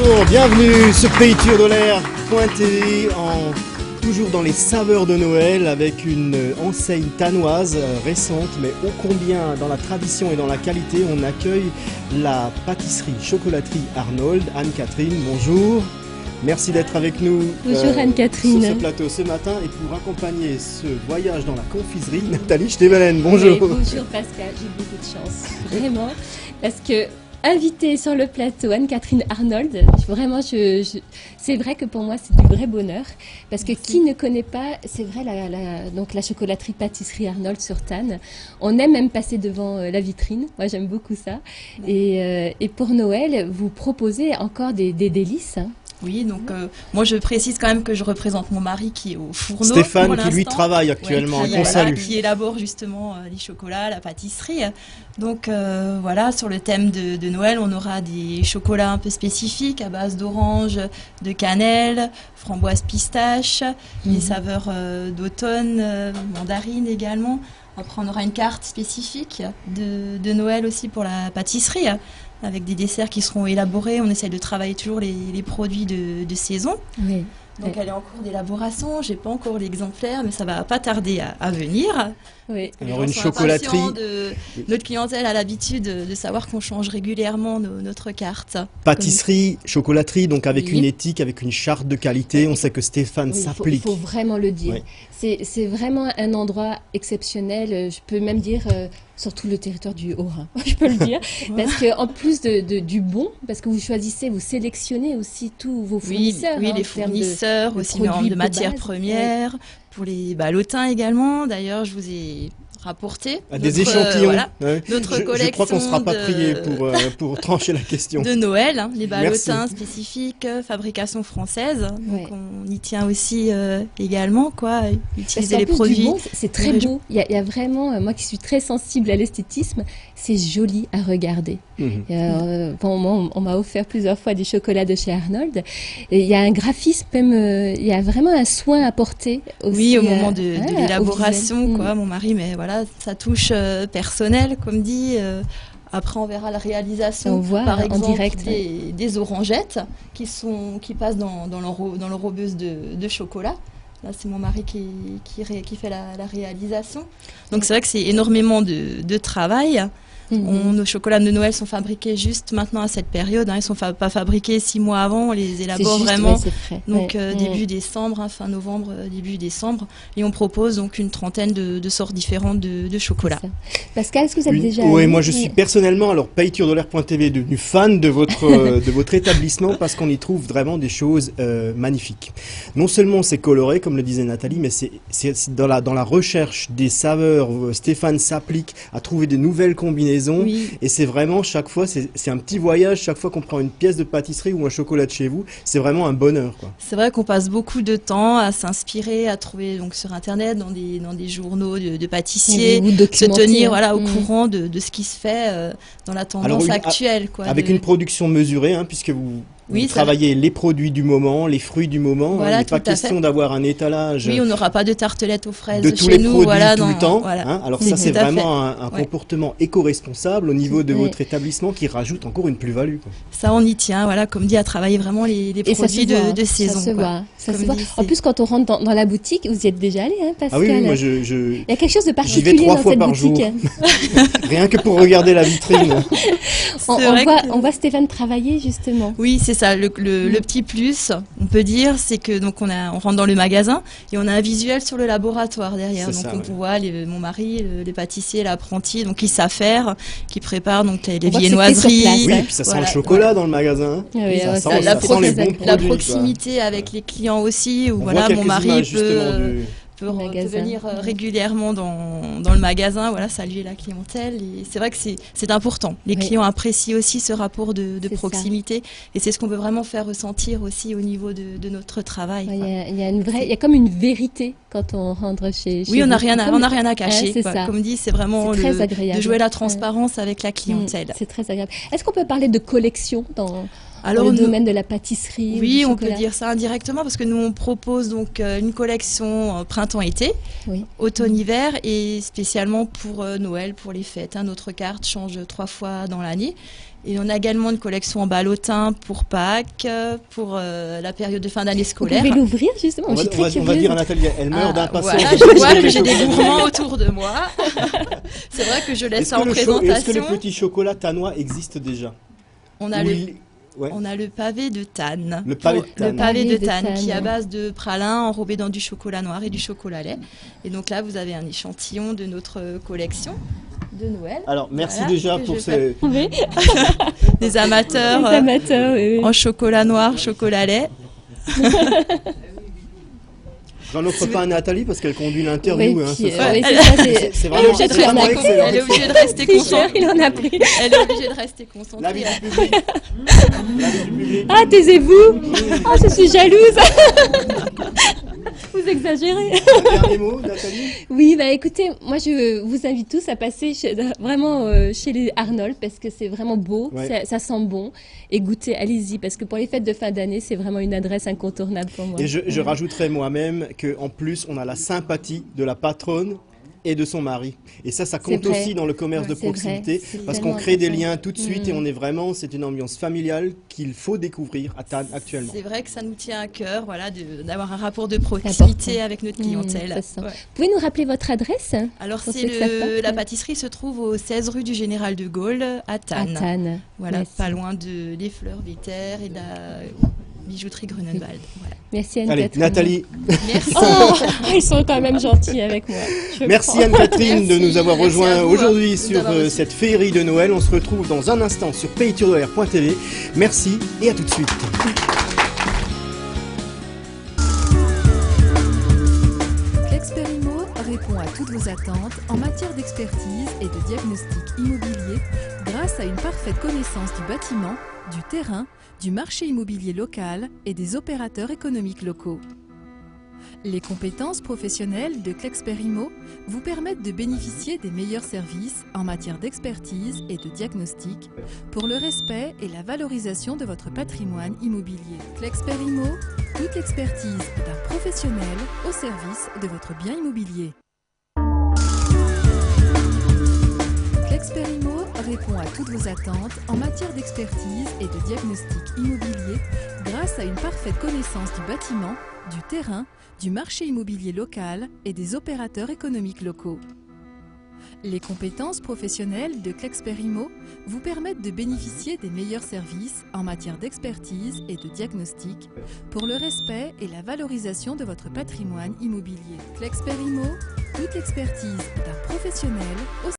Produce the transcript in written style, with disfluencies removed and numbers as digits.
Bonjour, bienvenue sur Peiture de l'air .tv, toujours dans les saveurs de Noël avec une enseigne tanoise récente mais ô combien dans la tradition et dans la qualité. On accueille la pâtisserie chocolaterie Arnold. Anne-Catherine, bonjour. Merci d'être avec nous Anne-Catherine sur ce plateau ce matin, et pour accompagner ce voyage dans la confiserie, Nathalie Stevelen, bonjour. Oui, bonjour Pascal, j'ai beaucoup de chance, vraiment, parce que invitée sur le plateau Anne-Catherine Arnold, vraiment, c'est vrai que pour moi c'est du vrai bonheur, parce que qui ne connaît pas, c'est vrai, donc la chocolaterie pâtisserie Arnold sur Thann. On aime même passer devant la vitrine, moi j'aime beaucoup ça, et pour Noël, vous proposez encore des délices, hein. Oui, donc moi je précise quand même que je représente mon mari qui est au fourneau. Stéphane qui lui travaille actuellement, qu'on salue. Qui élabore justement les chocolats, la pâtisserie. Donc voilà, sur le thème de Noël, on aura des chocolats un peu spécifiques à base d'orange, de cannelle, framboise pistache, les saveurs d'automne, mandarine également. Après on aura une carte spécifique de Noël aussi pour la pâtisserie, avec des desserts qui seront élaborés. On essaie de travailler toujours les produits de saison. Oui. Donc elle est en cours d'élaboration. J'ai pas encore l'exemplaire, mais ça va pas tarder à venir. Oui. Alors une chocolaterie. Notre clientèle a l'habitude de savoir qu'on change régulièrement notre carte. Pâtisserie, chocolaterie, donc avec une éthique, avec une charte de qualité. On sait que Stéphane s'applique. Il faut vraiment le dire. Oui. C'est vraiment un endroit exceptionnel. Je peux même dire sur tout le territoire du Haut-Rhin, je peux le dire, parce que en plus du bon, parce que vous choisissez, vous sélectionnez aussi tous vos fournisseurs. Oui, les fournisseurs, aussi de matières premières, pour les lotins également. D'ailleurs, je vous ai rapporté des échantillons. Notre collection. Je crois qu'on ne sera pas prié pour trancher la question. De Noël, hein, les ballotins spécifiques, fabrication française. Donc on y tient aussi également, utiliser les produits. C'est très beau. Il y a vraiment, moi qui suis très sensible à l'esthétisme, c'est joli à regarder. On m'a offert plusieurs fois des chocolats de chez Arnold. Et il y a un graphisme, même, il y a vraiment un soin apporté aussi. Oui, au moment de l'élaboration, mon mari, mais voilà, ça touche personnel, comme dit. Après, on verra la réalisation, par exemple, en direct, des orangettes qui passent dans l'enrobeuse de chocolat. Là, c'est mon mari qui fait la réalisation. Donc, c'est vrai que c'est énormément de travail. Nos chocolats de Noël sont fabriqués juste maintenant à cette période. Ils ne sont pas fabriqués 6 mois avant. On les élabore vraiment. Donc début décembre, fin novembre, début décembre. Et on propose donc une trentaine de sortes différentes de chocolat. Pascal, est-ce que vous êtes déjà Oui, moi je suis personnellement, alors Peiture de l'air.tv, devenu fan de votre établissement, parce qu'on y trouve vraiment des choses magnifiques. Non seulement c'est coloré, comme le disait Nathalie, mais c'est dans la recherche des saveurs. Stéphane s'applique à trouver des nouvelles combinaisons. Et c'est vraiment chaque fois, c'est un petit voyage. Chaque fois qu'on prend une pièce de pâtisserie ou un chocolat de chez vous, c'est vraiment un bonheur, quoi. C'est vrai qu'on passe beaucoup de temps à s'inspirer, à trouver donc sur internet, dans des journaux de pâtissiers, se tenir au courant de ce qui se fait dans la tendance actuelle, avec une production mesurée, puisque vous travaillez les produits du moment, les fruits du moment. Il n'est pas question d'avoir un étalage. Oui, on n'aura pas de tartelettes aux fraises de tous chez les nous, produits tout le temps. Alors ça, c'est vraiment un comportement éco-responsable au niveau de votre établissement qui rajoute encore une plus-value. Ça, on y tient. Comme dit, à travailler vraiment les produits de saison. Ça se voit. En plus, quand on rentre dans la boutique, vous y êtes déjà allé, Pascal? Ah oui, moi il y a quelque chose de particulier j'y vais 3 fois dans par cette boutique. Jour. Rien que pour regarder la vitrine. On voit Stéphane travailler, justement. Oui, c'est ça. Le petit plus, on peut dire, c'est que donc on rentre dans le magasin et on a un visuel sur le laboratoire derrière. Donc on voit mon mari, les pâtissiers, l'apprenti, donc qui savent faire, qui préparent donc les viennoiseries. Oui, et puis ça sent le chocolat dans le magasin. Ça sent les bons produits. La proximité avec les clients aussi, où mon mari peut venir régulièrement dans le magasin, saluer la clientèle. Et c'est vrai que c'est important. Les clients apprécient aussi ce rapport de proximité, et c'est ce qu'on veut vraiment faire ressentir aussi au niveau de notre travail. Il y a comme une vérité quand on rentre chez on n'a rien à cacher. Comme dit, c'est vraiment de jouer la transparence avec la clientèle. C'est très agréable. Est-ce qu'on peut parler de collection Alors, dans le domaine de la pâtisserie? Oui, on peut dire ça indirectement parce que nous on propose donc une collection printemps-été, automne-hiver et spécialement pour Noël, pour les fêtes. Notre carte change 3 fois dans l'année. Et on a également une collection en ballotin pour Pâques, pour la période de fin d'année scolaire. Vous pouvez l'ouvrir justement. On va dire à Nathalie, elle meurt d'impatience. Voilà, je vois que j'ai des gourmands autour de moi. C'est vrai que je laisse ça en présentation. Est-ce que le petit chocolat tannois existe déjà? On a le pavé de Tannes. Le pavé de Tannes qui est à base de pralin enrobé dans du chocolat noir et du chocolat lait. Et donc là, vous avez un échantillon de notre collection de Noël. Alors, merci déjà pour ces... Des amateurs, en chocolat noir, chocolat lait. J'en offre pas à Nathalie parce qu'elle conduit l'interview. Elle est obligée de rester concentrée. Il en a pris. Elle est obligée de rester concentrée. L'avis du public. Ah, taisez-vous. Ah, je suis jalouse. Vous exagérez. Un dernier mot, Nathalie? Oui, écoutez, moi je vous invite tous à passer vraiment chez les Arnold parce que c'est vraiment beau, ça sent bon et goûtez, allez-y parce que pour les fêtes de fin d'année, c'est vraiment une adresse incontournable pour moi. Et je rajouterais moi-même qu'en plus, on a la sympathie de la patronne et de son mari. Et ça compte aussi dans le commerce de proximité parce qu'on crée des liens tout de suite et on est vraiment, c'est une ambiance familiale qu'il faut découvrir à Tannes actuellement. C'est vrai que ça nous tient à cœur, d'avoir un rapport de proximité avec notre clientèle. Vous pouvez nous rappeler votre adresse? Alors la pâtisserie se trouve au 16 rue du Général de Gaulle à Tannes. Voilà, pas loin de les Fleurs Véter et de la bijouterie Grunenwald. Voilà. Merci Anne-Catherine. Allez, Nathalie. Merci. Ils sont quand même gentils avec moi. Merci Anne-Catherine de nous avoir rejoints aujourd'hui sur cette féerie de Noël. On se retrouve dans un instant sur paytourdelair.tv. Merci et à tout de suite. Clexperimo répond à toutes vos attentes en matière d'expertise et de diagnostic immobilier grâce à une parfaite connaissance du bâtiment, du terrain, du marché immobilier local et des opérateurs économiques locaux. Les compétences professionnelles de Clexperimo vous permettent de bénéficier des meilleurs services en matière d'expertise et de diagnostic pour le respect et la valorisation de votre patrimoine immobilier. Clexperimo, toute l'expertise d'un professionnel au service de votre bien immobilier. Clexperimo répond à toutes vos attentes en matière d'expertise et de diagnostic immobilier grâce à une parfaite connaissance du bâtiment, du terrain, du marché immobilier local et des opérateurs économiques locaux. Les compétences professionnelles de Clexperimo vous permettent de bénéficier des meilleurs services en matière d'expertise et de diagnostic pour le respect et la valorisation de votre patrimoine immobilier. Clexperimo, toute l'expertise d'un professionnel au